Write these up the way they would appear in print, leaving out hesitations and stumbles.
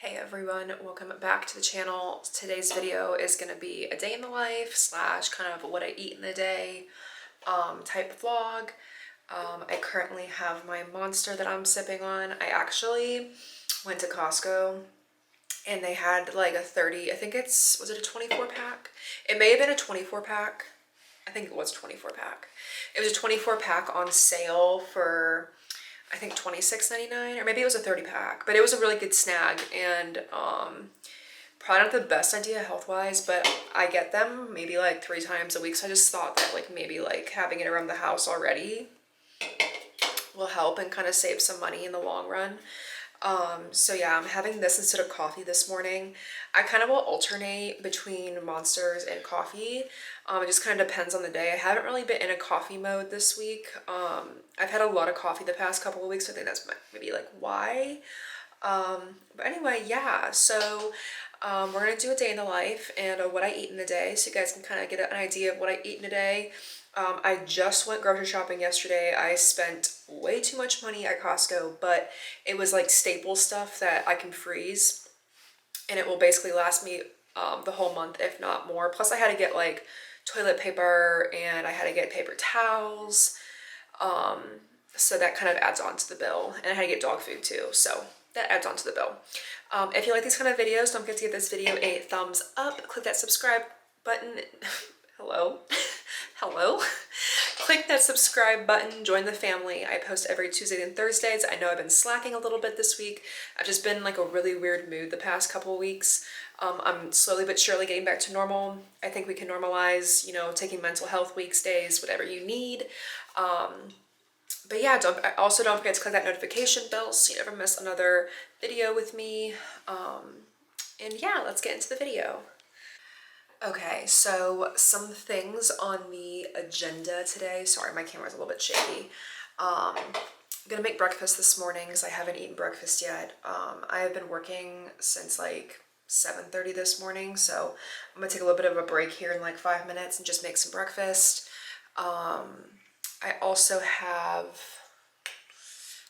Hey everyone, welcome back to the channel. Today's video is going to be a day in the life slash kind of what I eat in the day type vlog. I currently have my Monster that I'm sipping on. I actually went to Costco and they had like a 30, I think was it a 24 pack? It may have been a 24 pack. I think it was 24 pack. It was a 24 pack on sale for I think $26.99, or maybe it was a 30 pack, but it was a really good snag, and probably not the best idea health-wise, but I get them maybe like 3 times a week, so I just thought that like maybe like having it around the house already will help and kind of save some money in the long run. So yeah, I'm having this instead of coffee this morning. I kind of will alternate between Monsters and coffee. It just kind of depends on the day. I haven't really been in a coffee mode this week. I've had a lot of coffee the past couple of weeks, so I think that's maybe like why. But anyway, yeah, so we're gonna do a day in the life and what I eat in a day, so you guys can kind of get an idea of what I eat in a day. I just went grocery shopping yesterday. I spent way too much money at Costco, but it was like staple stuff that I can freeze and it will basically last me the whole month, if not more. Plus I had to get like toilet paper and I had to get paper towels. So that kind of adds on to the bill. And I had to get dog food too, so that adds on to the bill. If you like these kind of videos, don't forget to give this video a thumbs up. Click that subscribe button. Hello. Hello. Click that subscribe button, join the family. I post every Tuesday and Thursdays. I know I've been slacking a little bit this week. I've just been in like a really weird mood the past couple of weeks. I'm slowly but surely getting back to normal. I think we can normalize, you know, taking mental health weeks, days, whatever you need. But yeah, also don't forget to click that notification bell so you never miss another video with me. And yeah, let's get into the video. Okay, so some things on the agenda today. Sorry, my camera's a little bit shaky. I'm gonna make breakfast this morning because I haven't eaten breakfast yet. I have been working since like 7:30 this morning, so I'm gonna take a little bit of a break here in like 5 minutes and just make some breakfast. I also have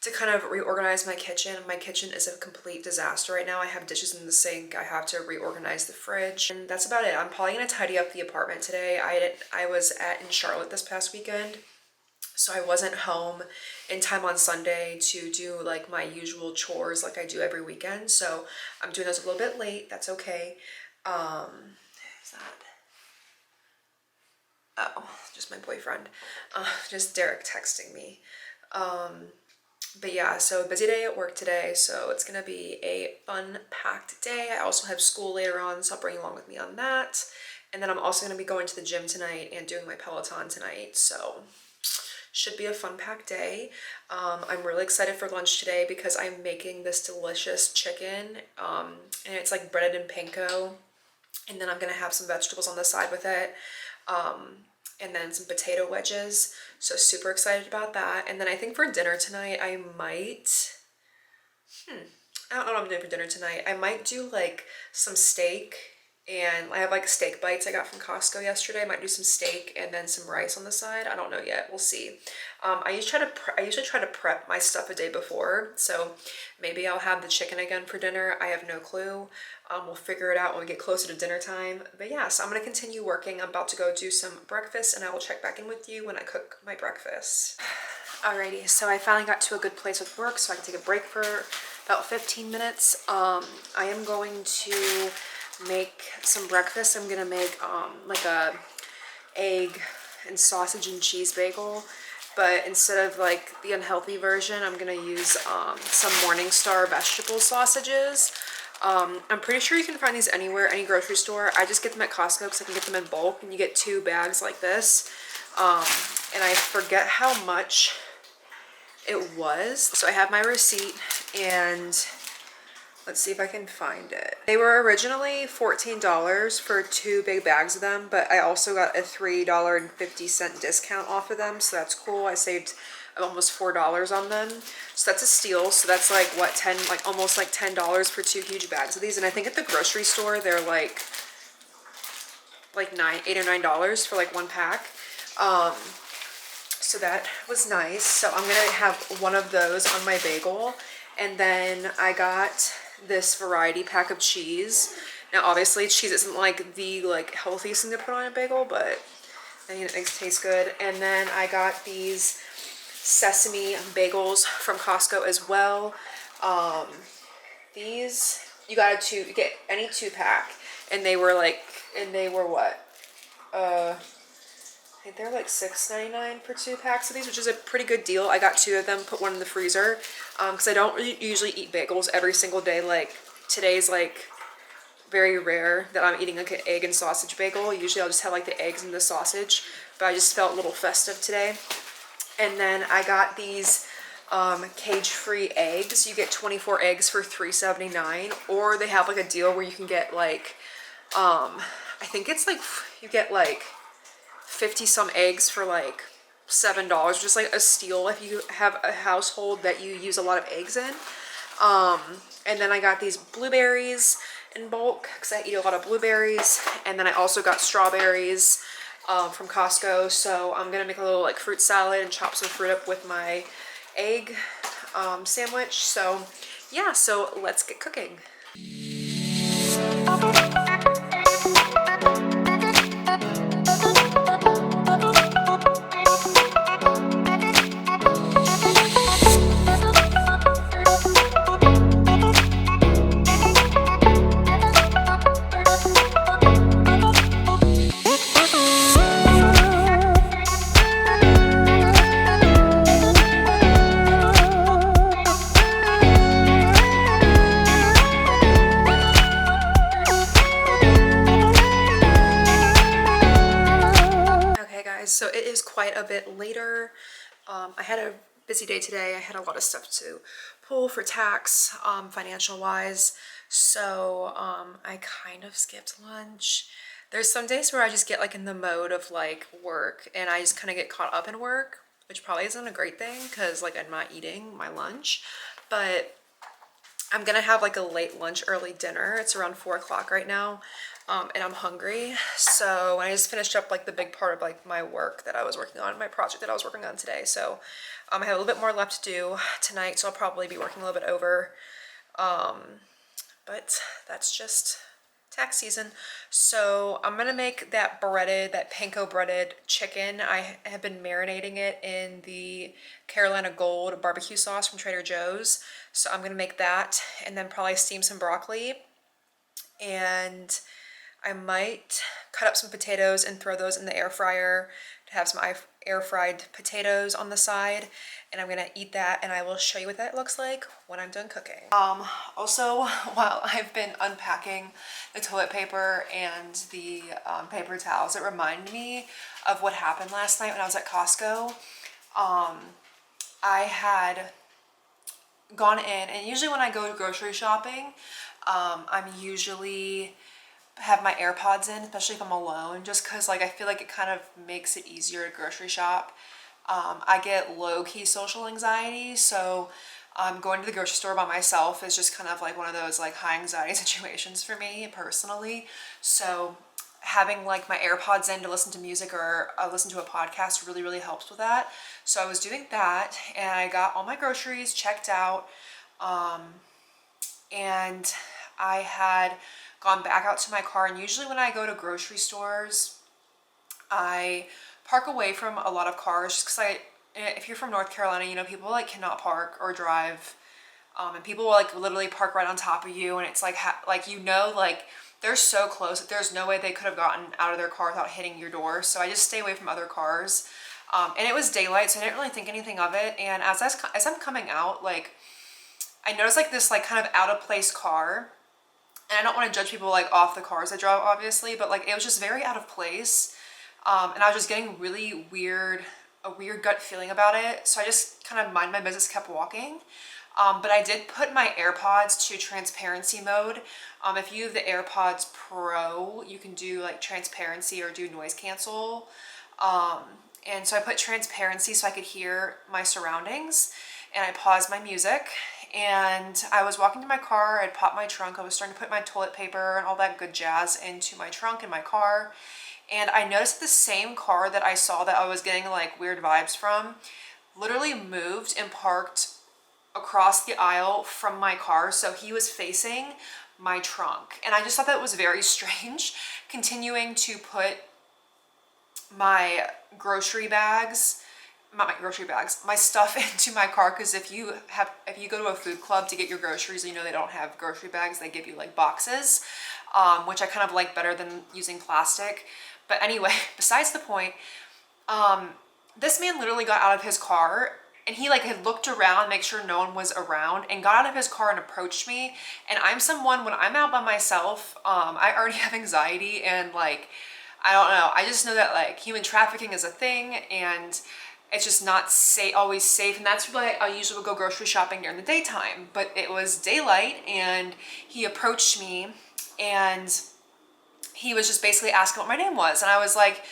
to kind of reorganize my kitchen. My kitchen is a complete disaster right now. I have dishes in the sink. I have to reorganize the fridge. And that's about it. I'm probably gonna tidy up the apartment today. I was in Charlotte this past weekend, so I wasn't home in time on Sunday to do like my usual chores like I do every weekend. So I'm doing those a little bit late. That's okay. Who's that? Oh, just my boyfriend. Just Derek texting me. But yeah, so busy day at work today, so it's gonna be a fun packed day. I also have school later on, so I'll bring you along with me on that. And then I'm also gonna be going to the gym tonight and doing my Peloton tonight, so should be a fun packed day. I'm really excited for lunch today because I'm making this delicious chicken, and it's like breaded in panko, and then I'm gonna have some vegetables on the side with it. And then some potato wedges. So super excited about that. And then I think for dinner tonight, I might, I don't know what I'm doing for dinner tonight. I might do like some steak, and I have like steak bites I got from Costco yesterday. I might do some steak and then some rice on the side. I don't know yet. We'll see. I usually try to prep my stuff a day before, so maybe I'll have the chicken again for dinner. I have no clue. We'll figure it out when we get closer to dinner time. But yeah, so I'm gonna continue working. I'm about to go do some breakfast, and I will check back in with you when I cook my breakfast. Alrighty, so I finally got to a good place with work, so I can take a break for about 15 minutes. I am going to make some breakfast. I'm gonna make like a egg and sausage and cheese bagel, but instead of like the unhealthy version, I'm gonna use some Morningstar vegetable sausages. I'm pretty sure you can find these anywhere, any grocery store. I just get them at Costco because I can get them in bulk, and you get 2 bags like this. And I forget how much it was. So I have my receipt, and let's see if I can find it. They were originally $14 for 2 big bags of them, but I also got a $3.50 discount off of them, so that's cool. I saved almost $4 on them, so that's a steal. So that's like what, almost like $10 for 2 huge bags of these. And I think at the grocery store they're like $8 or $9 for like 1 pack. So that was nice. So I'm gonna have one of those on my bagel. And then I got this variety pack of cheese. Now obviously cheese isn't like the like healthiest thing to put on a bagel, but I mean it makes it taste good. And then I got these Sesame Bagels from Costco as well. These you get any 2-pack, and they were what? I think they're like $6.99 for 2 packs of these, which is a pretty good deal. I got 2 of them, put one in the freezer, because I don't usually eat bagels every single day. Like today's like very rare that I'm eating like an egg and sausage bagel. Usually I'll just have like the eggs and the sausage, but I just felt a little festive today. And then I got these cage-free eggs. You get 24 eggs for $3.79, or they have like a deal where you can get like I think it's like you get like 50 some eggs for like $7, just like a steal if you have a household that you use a lot of eggs in. And then I got these blueberries in bulk because I eat a lot of blueberries. And then I also got strawberries from Costco. So I'm gonna make a little like fruit salad and chop some fruit up with my egg sandwich. So yeah, so let's get cooking. So it is quite a bit later. I had a busy day today. I had a lot of stuff to pull for tax, financial wise. So I kind of skipped lunch. There's some days where I just get like in the mode of like work and I just kind of get caught up in work, which probably isn't a great thing because like I'm not eating my lunch, but I'm gonna have like a late lunch, early dinner. It's around 4 o'clock right now. And I'm hungry. So I just finished up like the big part of like my work that I was working on, my project that I was working on today. So I have a little bit more left to do tonight. So I'll probably be working a little bit over. But that's just tax season. So I'm gonna make that panko breaded chicken. I have been marinating it in the Carolina Gold barbecue sauce from Trader Joe's. So I'm gonna make that and then probably steam some broccoli. And I might cut up some potatoes and throw those in the air fryer to have some air fried potatoes on the side. And I'm gonna eat that and I will show you what that looks like when I'm done cooking. Also, while I've been unpacking the toilet paper and the paper towels, it reminded me of what happened last night when I was at Costco. I had gone in, and usually when I go grocery shopping, I'm usually have my AirPods in, especially if I'm alone, just because like I feel like it kind of makes it easier to grocery shop. I get low-key social anxiety, so going to the grocery store by myself is just kind of like one of those like high anxiety situations for me personally. So having like my AirPods in to listen to music or listen to a podcast really helps with that. So I was doing that and I got all my groceries checked out, and I had gone back out to my car. And usually when I go to grocery stores, I park away from a lot of cars just because if you're from North Carolina, you know, people like cannot park or drive, and people will like literally park right on top of you, and it's like you know, like they're so close that there's no way they could have gotten out of their car without hitting your door. So I just stay away from other cars, and it was daylight, so I didn't really think anything of it. And as I'm coming out, like I noticed like this like kind of out of place car. And I don't want to judge people like off the cars they drive, obviously, but like it was just very out of place. And I was just getting a weird gut feeling about it. So I just kind of mind my business, kept walking. But I did put my AirPods to transparency mode. If you have the AirPods Pro, you can do like transparency or do noise cancel. And so I put transparency so I could hear my surroundings, and I paused my music. And I was walking to my car, I'd popped my trunk, I was starting to put my toilet paper and all that good jazz into my trunk in my car. And I noticed the same car that I saw that I was getting like weird vibes from literally moved and parked across the aisle from my car, so he was facing my trunk. And I just thought that was very strange, continuing to put my grocery bags, not my grocery bags, my stuff into my car, because if you go to a food club to get your groceries, you know they don't have grocery bags, they give you like boxes, which I kind of like better than using plastic. But anyway, besides the point, this man literally got out of his car and he like had looked around, make sure no one was around, and got out of his car and approached me. And I'm someone, when I'm out by myself, I already have anxiety, and like, I don't know, I just know that like human trafficking is a thing, and it's just not always safe. And that's why I usually would go grocery shopping during the daytime, but it was daylight and he approached me and he was just basically asking what my name was. And I was like,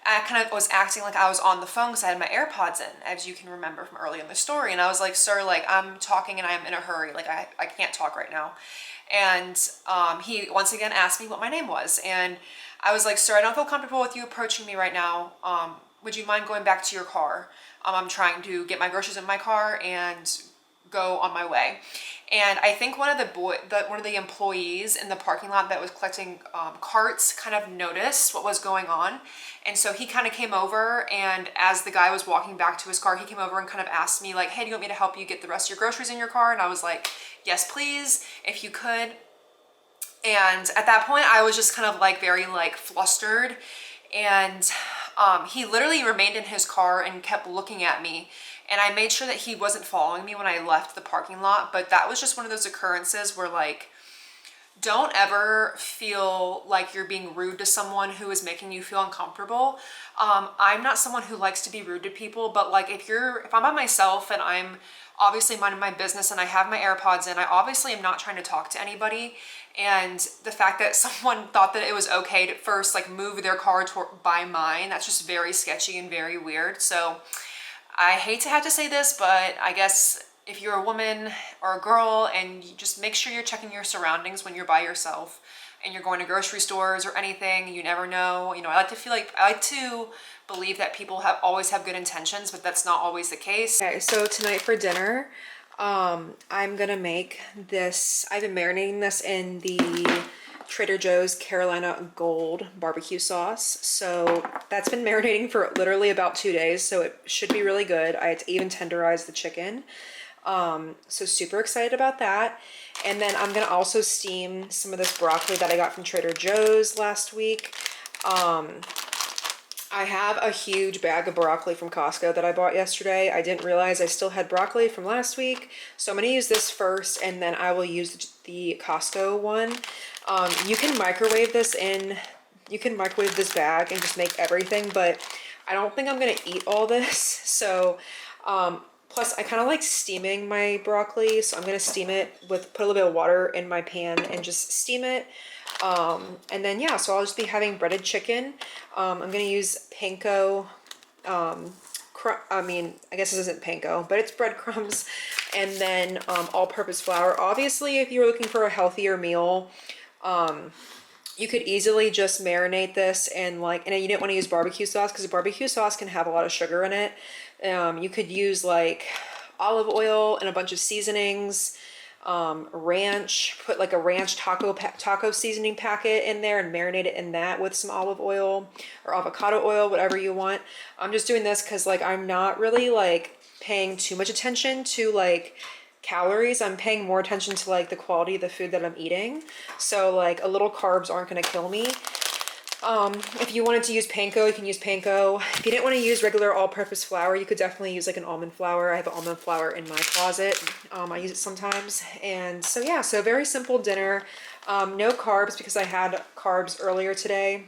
I kind of was acting like I was on the phone because I had my AirPods in, as you can remember from early in the story. And I was like, sir, like I'm talking and I'm in a hurry. Like I can't talk right now. And he once again asked me what my name was. And I was like, sir, I don't feel comfortable with you approaching me right now. Would you mind going back to your car? I'm trying to get my groceries in my car and go on my way. And I think one of the employees in the parking lot that was collecting carts kind of noticed what was going on. And so he kind of came over, and as the guy was walking back to his car, he came over and kind of asked me like, hey, do you want me to help you get the rest of your groceries in your car? And I was like, yes, please, if you could. And at that point, I was just kind of like very like flustered. And he literally remained in his car and kept looking at me. And I made sure that he wasn't following me when I left the parking lot. But that was just one of those occurrences where like, don't ever feel like you're being rude to someone who is making you feel uncomfortable. I'm not someone who likes to be rude to people, but like if I'm by myself and I'm obviously minding my business and I have my AirPods in, I obviously am not trying to talk to anybody. And the fact that someone thought that it was okay to first like move their car by mine, that's just very sketchy and very weird. So I hate to have to say this, but I guess if you're a woman or a girl, and you just make sure you're checking your surroundings when you're by yourself and you're going to grocery stores or anything, you never know. You know, I like to believe that people always have good intentions, but that's not always the case. Okay, so tonight for dinner, I'm gonna make this. I've been marinating this in the Trader Joe's Carolina Gold barbecue sauce. So that's been marinating for literally about 2 days, so it should be really good. I had to even tenderize the chicken. So super excited about that. And then I'm gonna also steam some of this broccoli that I got from Trader Joe's last week. I have a huge bag of broccoli from Costco that I bought yesterday. I didn't realize I still had broccoli from last week. So I'm gonna use this first, and then I will use the Costco one. You can microwave this bag and just make everything, but I don't think I'm gonna eat all this. So, plus I kind of like steaming my broccoli. So I'm gonna steam it put a little bit of water in my pan and just steam it. And then, yeah, so I'll just be having breaded chicken. I'm going to use panko, I guess this isn't panko, but it's breadcrumbs, and then, all-purpose flour. Obviously, if you're looking for a healthier meal, you could easily just marinate this and you didn't want to use barbecue sauce because barbecue sauce can have a lot of sugar in it. You could use like olive oil and a bunch of seasonings, ranch, put like a ranch taco seasoning packet in there and marinate it in that with some olive oil or avocado oil, whatever you want. I'm just doing this because like I'm not really like paying too much attention to like calories. I'm paying more attention to like the quality of the food that I'm eating. So like a little carbs aren't going to kill me. If you wanted to use panko, you can use panko. If you didn't want to use regular all-purpose flour, you could definitely use like an almond flour. I have an almond flour in my closet. I use it sometimes. And so yeah, so very simple dinner. No carbs because I had carbs earlier today.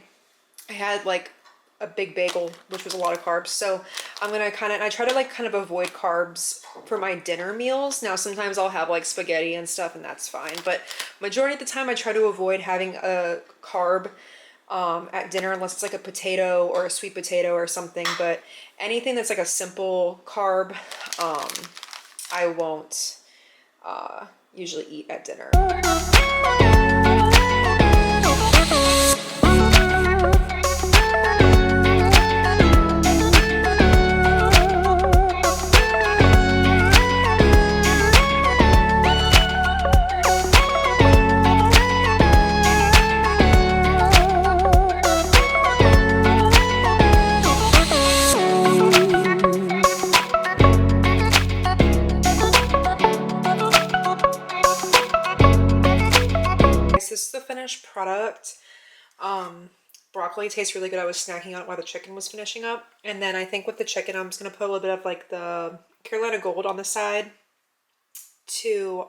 I had like a big bagel, which was a lot of carbs. So I'm gonna I try to like kind of avoid carbs for my dinner meals. Now sometimes I'll have like spaghetti and stuff and that's fine, but majority of the time I try to avoid having a carb at dinner unless it's like a potato or a sweet potato or something. But anything that's like a simple carb, I won't usually eat at dinner. this is the finished product. Broccoli tastes really good. I was snacking on it while the chicken was finishing up. And then I think with the chicken, I'm just going to put a little bit of like the Carolina Gold on the side to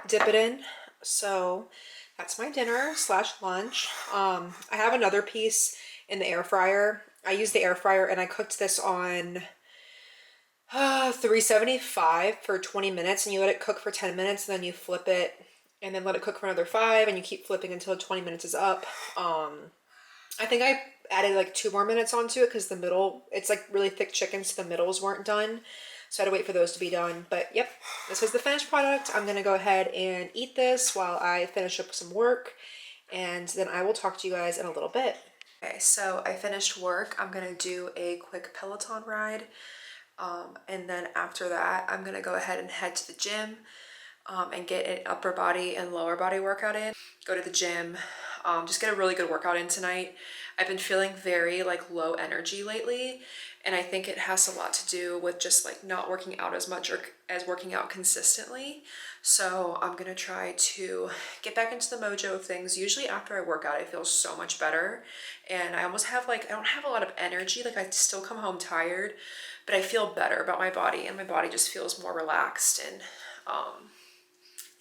dip it in. So that's my dinner slash lunch. I have another piece in the air fryer. I used the air fryer and I cooked this on 375 for 20 minutes, and you let it cook for 10 minutes and then you flip it and then let it cook for another 5, and you keep flipping until 20 minutes is up. I think I added like 2 more minutes onto it because the middle, it's like really thick chicken, so the middles weren't done. So I had to wait for those to be done. But yep, this is the finished product. I'm going to go ahead and eat this while I finish up some work, and then I will talk to you guys in a little bit. Okay, so I finished work. I'm going to do a quick Peloton ride. And then after that, I'm going to go ahead and head to the gym and get an upper body and lower body workout in. Go to the gym, just get a really good workout in tonight. I've been feeling very like low energy lately, and I think it has a lot to do with just like not working out as much or as working out consistently. So I'm gonna try to get back into the mojo of things. Usually after I work out, I feel so much better, and I almost have like, I don't have a lot of energy. Like I still come home tired, but I feel better about my body, and my body just feels more relaxed and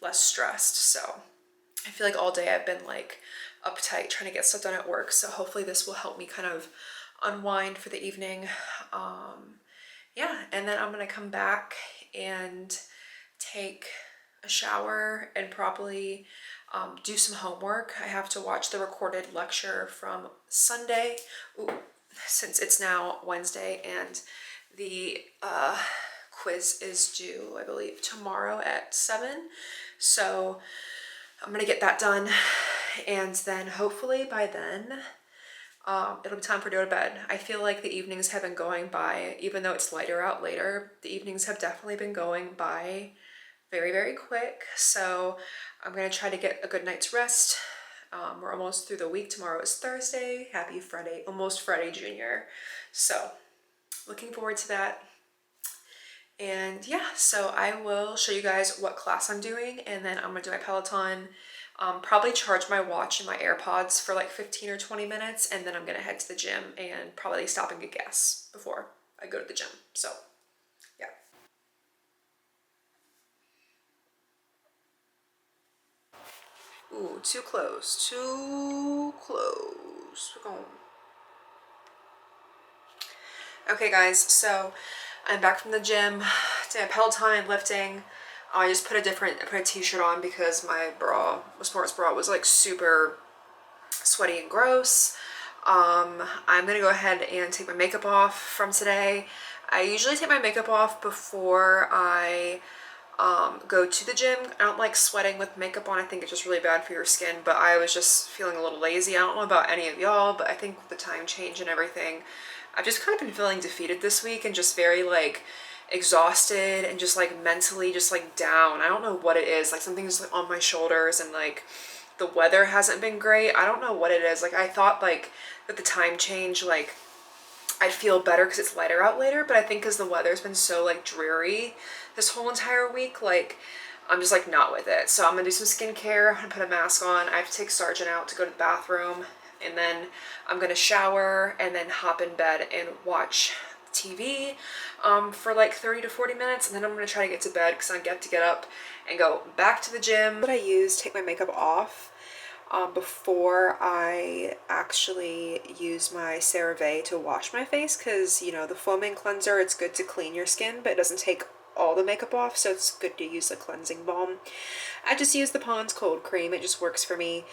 less stressed. So I feel like all day I've been like uptight trying to get stuff done at work. So hopefully this will help me kind of unwind for the evening. Yeah, and then I'm gonna come back and take a shower and probably do some homework. I have to watch the recorded lecture from Sunday, since it's now Wednesday, and the quiz is due, I believe, tomorrow at 7. So I'm gonna get that done, and then hopefully by then it'll be time for go to bed. I feel like the evenings have been going by, even though it's lighter out later, the evenings have definitely been going by very, very quick. So I'm gonna try to get a good night's rest. We're almost through the week. Tomorrow is Thursday. Happy Friday, almost Friday Junior. So looking forward to that. And yeah, so I will show you guys what class I'm doing, and then I'm gonna do my Peloton, probably charge my watch and my AirPods for like 15 or 20 minutes, and then I'm gonna head to the gym and probably stop and get gas before I go to the gym. So yeah. Ooh, too close, too close. We're going. Okay guys, so I'm back from the gym, did my Peloton and lifting. I just put a t-shirt on because my sports bra was like super sweaty and gross. I'm gonna go ahead and take my makeup off from today. I usually take my makeup off before I go to the gym. I don't like sweating with makeup on. I think it's just really bad for your skin, but I was just feeling a little lazy. I don't know about any of y'all, but I think with the time change and everything, I've just kind of been feeling defeated this week and just very like exhausted and just like mentally just like down. I don't know what it is. Like something's like on my shoulders, and like the weather hasn't been great. I don't know what it is. Like I thought like with the time change, like I'd feel better because it's lighter out later, but I think because the weather's been so like dreary this whole entire week, like I'm just like not with it. So I'm gonna do some skincare. I'm gonna put a mask on. I have to take Sargent out to go to the bathroom, and then I'm gonna shower and then hop in bed and watch TV for like 30 to 40 minutes, and then I'm gonna try to get to bed because I get to get up and go back to the gym. What I use to take my makeup off before I actually use my CeraVe to wash my face, because you know the foaming cleanser, it's good to clean your skin, but it doesn't take all the makeup off, so it's good to use a cleansing balm. I just use the Pond's cold cream. It just works for me.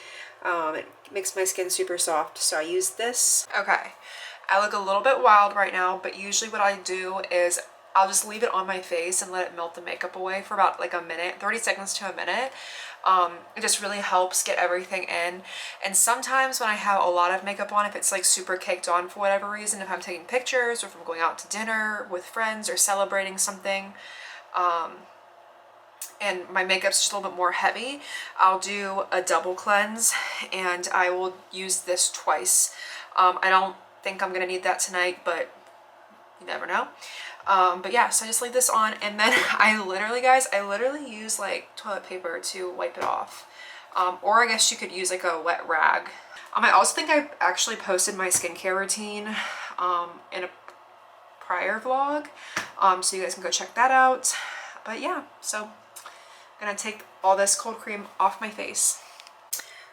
It makes my skin super soft, so I use this. Okay, I look a little bit wild right now, but usually what I do is I'll just leave it on my face and let it melt the makeup away for about like a minute, 30 seconds to a minute. It just really helps get everything in. And sometimes when I have a lot of makeup on, if it's like super caked on for whatever reason, if I'm taking pictures or if I'm going out to dinner with friends or celebrating something, and my makeup's just a little bit more heavy, I'll do a double cleanse, and I will use this twice. I don't think I'm gonna need that tonight, but you never know. But yeah, so I just leave this on, and then I literally use like toilet paper to wipe it off. Or I guess you could use like a wet rag. I also think I actually posted my skincare routine in a prior vlog, so you guys can go check that out. But yeah, so I'm gonna take all this cold cream off my face.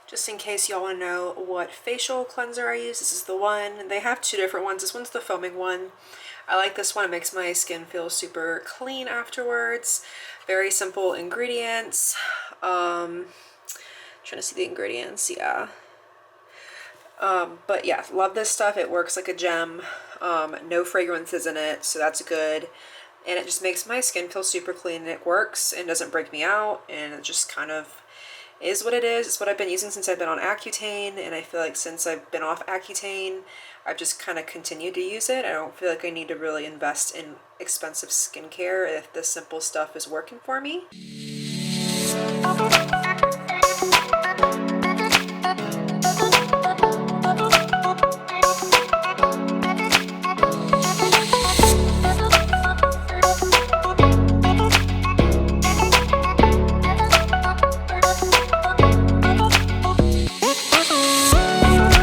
Just in case y'all want to know what facial cleanser I use, this is the one. They have two different ones. This one's the foaming one. I like this one. It makes my skin feel super clean afterwards. Very simple ingredients. Trying to see the ingredients, yeah. But yeah, love this stuff. It works like a gem. No fragrances in it, so that's good. And it just makes my skin feel super clean, and it works and doesn't break me out, and it just kind of is what it is. It's what I've been using since I've been on Accutane, and I feel like since I've been off Accutane, I've just kind of continued to use it. I don't feel like I need to really invest in expensive skincare if the simple stuff is working for me.